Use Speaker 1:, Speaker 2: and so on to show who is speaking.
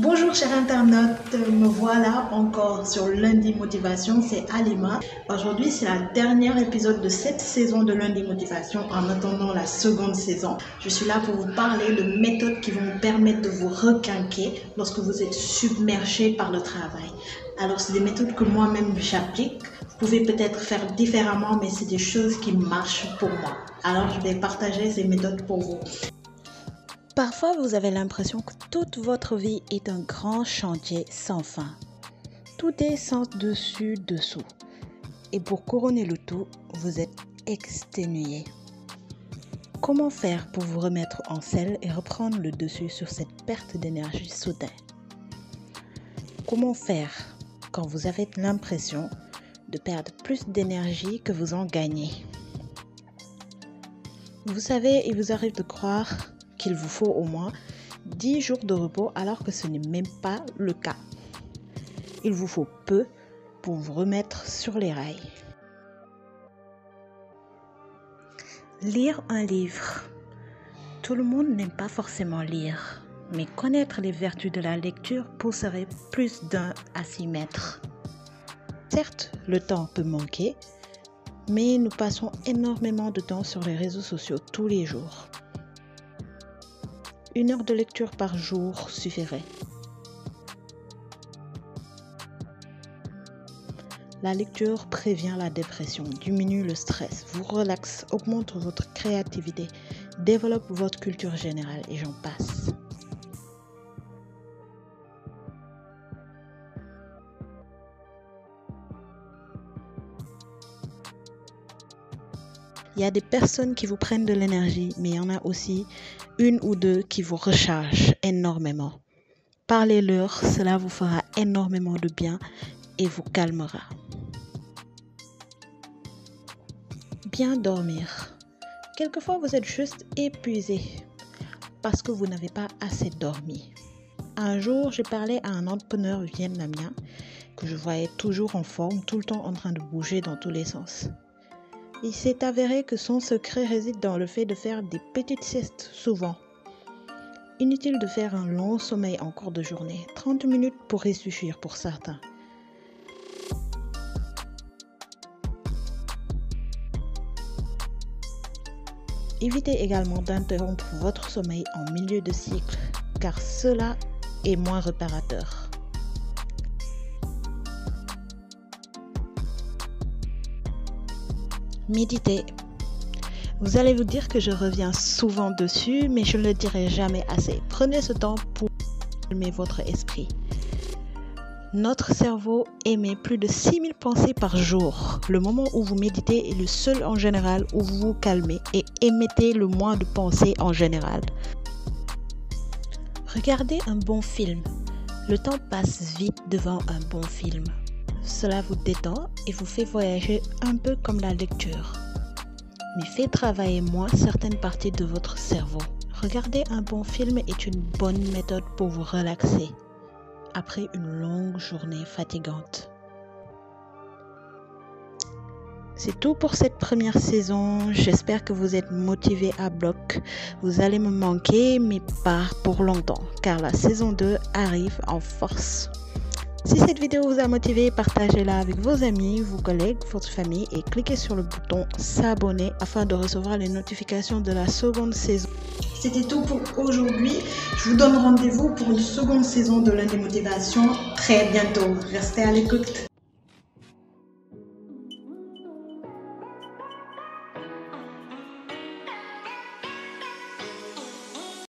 Speaker 1: Bonjour chers internautes, me voilà encore sur Lundi Motivation, c'est Alima. Aujourd'hui c'est la dernière épisode de cette saison de Lundi Motivation en attendant la seconde saison. Je suis là pour vous parler de méthodes qui vont vous permettre de vous requinquer lorsque vous êtes submergé par le travail. Alors c'est des méthodes que moi-même j'applique. Vous pouvez peut-être faire différemment mais c'est des choses qui marchent pour moi. Alors je vais partager ces méthodes pour vous. Parfois, vous avez l'impression que toute votre vie est un grand chantier sans fin. Tout est sans dessus, dessous. Et pour couronner le tout, vous êtes exténué. Comment faire pour vous remettre en selle et reprendre le dessus sur cette perte d'énergie soudaine? Comment faire quand vous avez l'impression de perdre plus d'énergie que vous en gagnez? Vous savez, il vous arrive de croire qu'il vous faut au moins 10 jours de repos alors que ce n'est même pas le cas. Il vous faut peu pour vous remettre sur les rails. Lire un livre. Tout le monde n'aime pas forcément lire, mais connaître les vertus de la lecture pousserait plus d'un à s'y mettre. Certes, le temps peut manquer, mais nous passons énormément de temps sur les réseaux sociaux tous les jours. 1 heure de lecture par jour suffirait. La lecture prévient la dépression, diminue le stress, vous relaxe, augmente votre créativité, développe votre culture générale et j'en passe. Il y a des personnes qui vous prennent de l'énergie, mais il y en a aussi 1 ou 2 qui vous rechargent énormément. Parlez-leur, cela vous fera énormément de bien et vous calmera. Bien dormir. Quelquefois, vous êtes juste épuisé parce que vous n'avez pas assez dormi. Un jour, j'ai parlé à un entrepreneur vietnamien que je voyais toujours en forme, tout le temps en train de bouger dans tous les sens. Il s'est avéré que son secret réside dans le fait de faire des petites siestes souvent. Inutile de faire un long sommeil en cours de journée, 30 minutes pour ressuffire pour certains. Évitez également d'interrompre votre sommeil en milieu de cycle, car cela est moins réparateur. Méditez. Vous allez vous dire que je reviens souvent dessus, mais je ne le dirai jamais assez. Prenez ce temps pour calmer votre esprit. Notre cerveau émet plus de 6000 pensées par jour. Le moment où vous méditez est le seul en général où vous vous calmez et émettez le moins de pensées en général. Regardez un bon film. Le temps passe vite devant un bon film. Cela vous détend et vous fait voyager un peu comme la lecture. Mais fait travailler moins certaines parties de votre cerveau. Regarder un bon film est une bonne méthode pour vous relaxer après une longue journée fatigante. C'est tout pour cette première saison. J'espère que vous êtes motivés à bloc. Vous allez me manquer, mais pas pour longtemps, car la saison 2 arrive en force. Si cette vidéo vous a motivé, partagez-la avec vos amis, vos collègues, votre famille et cliquez sur le bouton s'abonner afin de recevoir les notifications de la seconde saison. C'était tout pour aujourd'hui. Je vous donne rendez-vous pour une seconde saison de Lundi Motivation très bientôt. Restez à l'écoute.